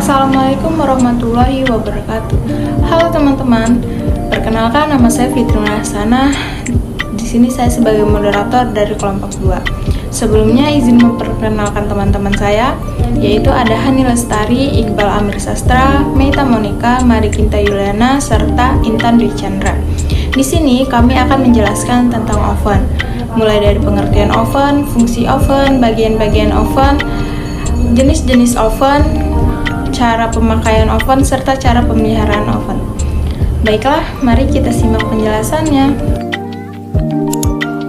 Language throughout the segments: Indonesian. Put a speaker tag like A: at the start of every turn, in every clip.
A: Assalamualaikum warahmatullahi wabarakatuh. Halo teman-teman, perkenalkan nama saya Fitri Hasanah. Di sini saya sebagai moderator dari kelompok 2. Sebelumnya izin memperkenalkan teman-teman saya, yaitu ada Hani Lestari, Iqbal Amir Sastra, Meita Monika, Marikinta Yuliana, serta Intan Dwi Chandra. Di sini kami akan menjelaskan tentang oven, mulai dari pengertian oven, fungsi oven, bagian-bagian oven, jenis-jenis oven, cara pemakaian oven, serta cara pemeliharaan oven. Baiklah, mari kita simak penjelasannya.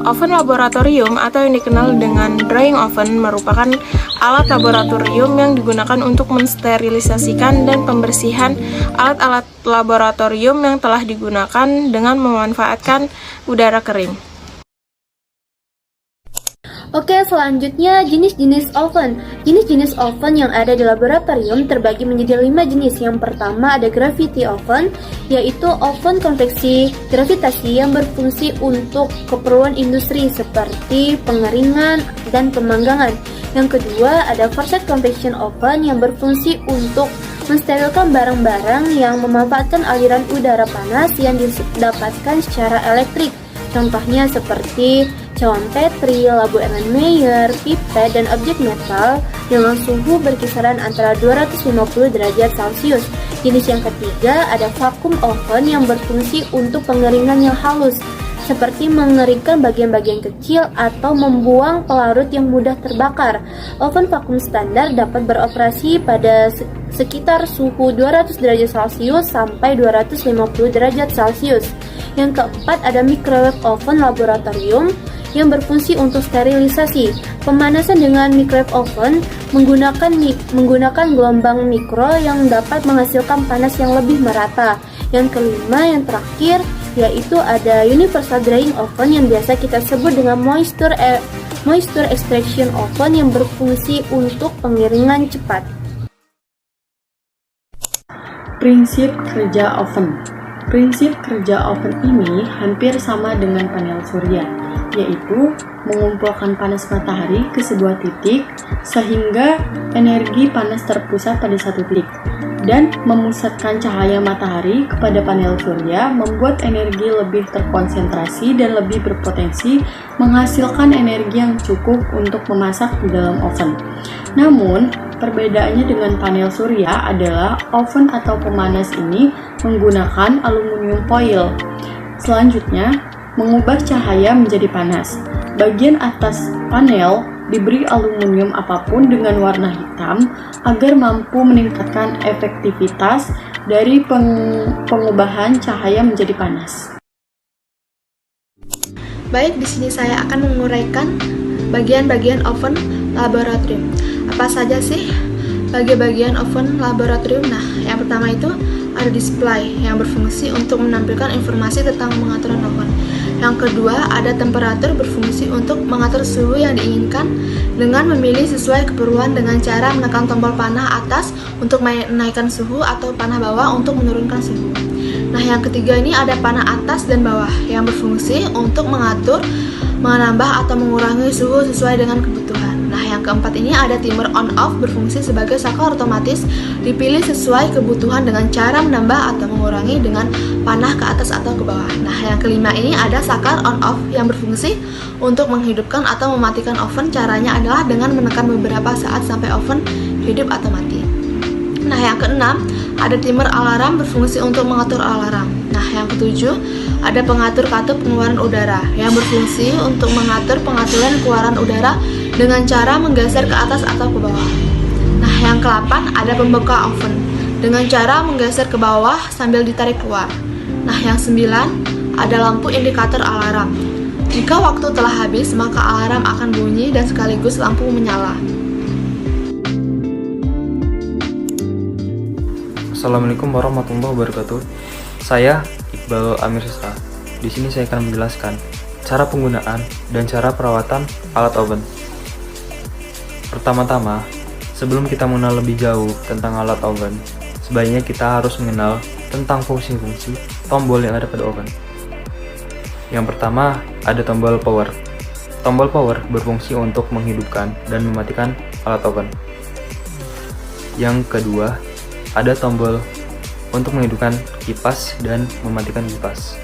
A: Oven laboratorium atau yang dikenal dengan drying oven merupakan alat laboratorium yang digunakan untuk mensterilisasikan dan pembersihan alat-alat laboratorium yang telah digunakan dengan memanfaatkan udara kering.
B: Oke, selanjutnya jenis-jenis oven. Jenis-jenis oven yang ada di laboratorium terbagi menjadi 5 jenis. Yang pertama ada gravity oven, yaitu oven konveksi gravitasi yang berfungsi untuk keperluan industri seperti pengeringan dan pemanggangan. Yang kedua ada forced convection oven yang berfungsi untuk mensterilkan barang-barang yang memanfaatkan aliran udara panas yang didapatkan secara elektrik. Contohnya seperti cawan Petri, labu Erlenmeyer, pipet, dan objek metal dengan suhu berkisaran antara 250 derajat Celcius. Jenis yang ketiga ada vacuum oven yang berfungsi untuk pengeringan yang halus, seperti mengeringkan bagian-bagian kecil atau membuang pelarut yang mudah terbakar. Oven vakum standar dapat beroperasi pada sekitar suhu 200 derajat Celcius sampai 250 derajat Celcius. Yang keempat ada microwave oven laboratorium yang berfungsi untuk sterilisasi. Pemanasan dengan microwave oven menggunakan gelombang mikro yang dapat menghasilkan panas yang lebih merata. Yang kelima, yang terakhir, yaitu ada universal drying oven yang biasa kita sebut dengan moisture extraction oven yang berfungsi untuk pengeringan cepat.
C: Prinsip kerja oven. Prinsip kerja oven ini hampir sama dengan panel surya, yaitu mengumpulkan panas matahari ke sebuah titik sehingga energi panas terpusat pada satu titik, dan memusatkan cahaya matahari kepada panel surya membuat energi lebih terkonsentrasi dan lebih berpotensi menghasilkan energi yang cukup untuk memasak di dalam oven. Namun, perbedaannya dengan panel surya adalah oven atau pemanas ini menggunakan aluminium foil. Selanjutnya, mengubah cahaya menjadi panas. Bagian atas panel diberi aluminium apapun dengan warna hitam agar mampu meningkatkan efektivitas dari pengubahan cahaya menjadi panas.
D: Baik, di sini saya akan menguraikan bagian-bagian oven laboratorium. Apa saja sih bagian oven laboratorium? Nah, yang pertama itu ada display yang berfungsi untuk menampilkan informasi tentang pengaturan oven. Yang kedua, ada temperatur berfungsi untuk mengatur suhu yang diinginkan dengan memilih sesuai keperluan dengan cara menekan tombol panah atas untuk menaikkan suhu atau panah bawah untuk menurunkan suhu. Nah, yang ketiga ini ada panah atas dan bawah yang berfungsi untuk mengatur, menambah atau mengurangi suhu sesuai dengan kebutuhan. Nah, yang keempat ini ada timer on-off berfungsi sebagai saklar otomatis dipilih sesuai kebutuhan dengan cara menambah atau mengurangi dengan panah ke atas atau ke bawah. Nah, yang kelima ini ada saklar on-off yang berfungsi untuk menghidupkan atau mematikan oven. Caranya adalah dengan menekan beberapa saat sampai oven hidup atau mati. Nah, yang keenam ada timer alarm berfungsi untuk mengatur alarm. Nah, yang ketujuh ada pengatur katup pengeluaran udara yang berfungsi untuk mengatur pengaturan keluaran udara dengan cara menggeser ke atas atau ke bawah. Nah, yang ke-8 ada pembuka oven dengan cara menggeser ke bawah sambil ditarik keluar. Nah, yang 9 ada lampu indikator alarm. Jika waktu telah habis, maka alarm akan bunyi dan sekaligus lampu menyala.
E: Assalamualaikum warahmatullahi wabarakatuh. Saya Iqbal Amir Sastra. Di sini saya akan menjelaskan cara penggunaan dan cara perawatan alat oven. Pertama-tama, sebelum kita mengenal lebih jauh tentang alat oven, sebaiknya kita harus mengenal tentang fungsi-fungsi tombol yang ada pada oven. Yang pertama, ada tombol power. Tombol power berfungsi untuk menghidupkan dan mematikan alat oven. Yang kedua, ada tombol untuk menghidupkan kipas dan mematikan kipas.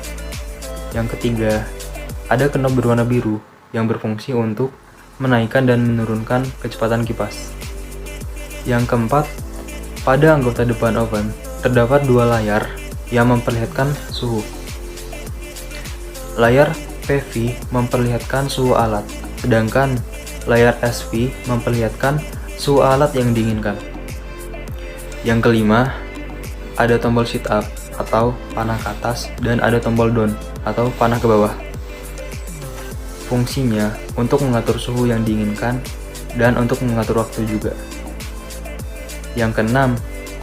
E: Yang ketiga, ada knob berwarna biru yang berfungsi untuk menaikkan dan menurunkan kecepatan kipas. Yang keempat, pada anggota depan oven terdapat dua layar yang memperlihatkan suhu. Layar PV memperlihatkan suhu alat, sedangkan layar SV memperlihatkan suhu alat yang diinginkan. Yang kelima, ada tombol sit up atau panah ke atas dan ada tombol down atau panah ke bawah. Fungsinya untuk mengatur suhu yang diinginkan dan untuk mengatur waktu juga. Yang keenam,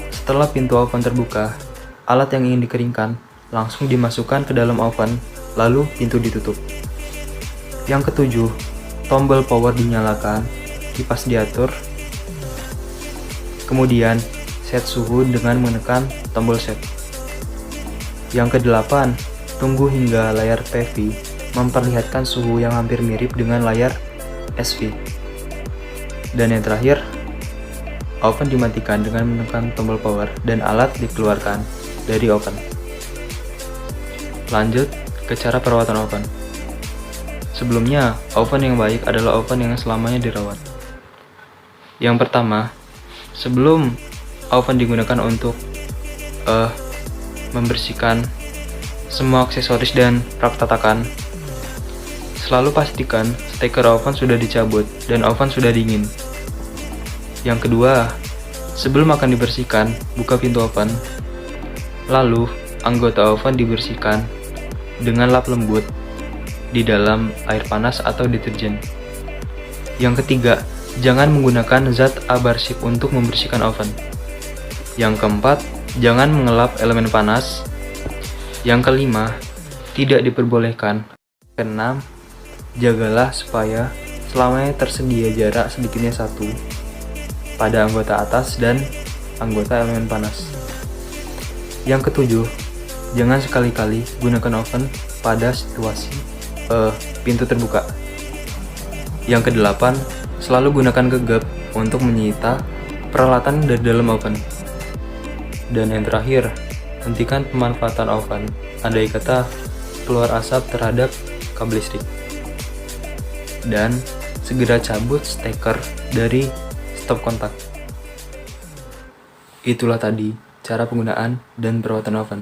E: setelah pintu oven terbuka, alat yang ingin dikeringkan langsung dimasukkan ke dalam oven, lalu pintu ditutup. Yang ketujuh, tombol power dinyalakan, kipas diatur, kemudian set suhu dengan menekan tombol set. Yang kedelapan, tunggu hingga layar PV memperlihatkan suhu yang hampir mirip dengan layar SV. Dan yang terakhir, oven dimatikan dengan menekan tombol power dan alat dikeluarkan dari oven. Lanjut ke cara perawatan oven. Sebelumnya, oven yang baik adalah oven yang selamanya dirawat. Yang pertama, sebelum oven digunakan untuk membersihkan semua aksesoris dan rak tatakan, selalu pastikan steker oven sudah dicabut dan oven sudah dingin. Yang kedua, sebelum akan dibersihkan, buka pintu oven. Lalu, anggota oven dibersihkan dengan lap lembut di dalam air panas atau deterjen. Yang ketiga, jangan menggunakan zat abarsif untuk membersihkan oven. Yang keempat, jangan mengelap elemen panas. Yang kelima, tidak diperbolehkan. Keenam, jagalah supaya selamanya tersedia jarak sedikitnya 1 pada anggota atas dan anggota elemen panas. Yang ketujuh, jangan sekali-kali gunakan oven pada situasi pintu terbuka. Yang kedelapan, selalu gunakan gegap untuk menyita peralatan dari dalam oven. Dan yang terakhir, hentikan pemanfaatan oven andai kata keluar asap terhadap kabel listrik. Dan segera cabut steker dari stop kontak. Itulah tadi cara penggunaan dan perawatan oven.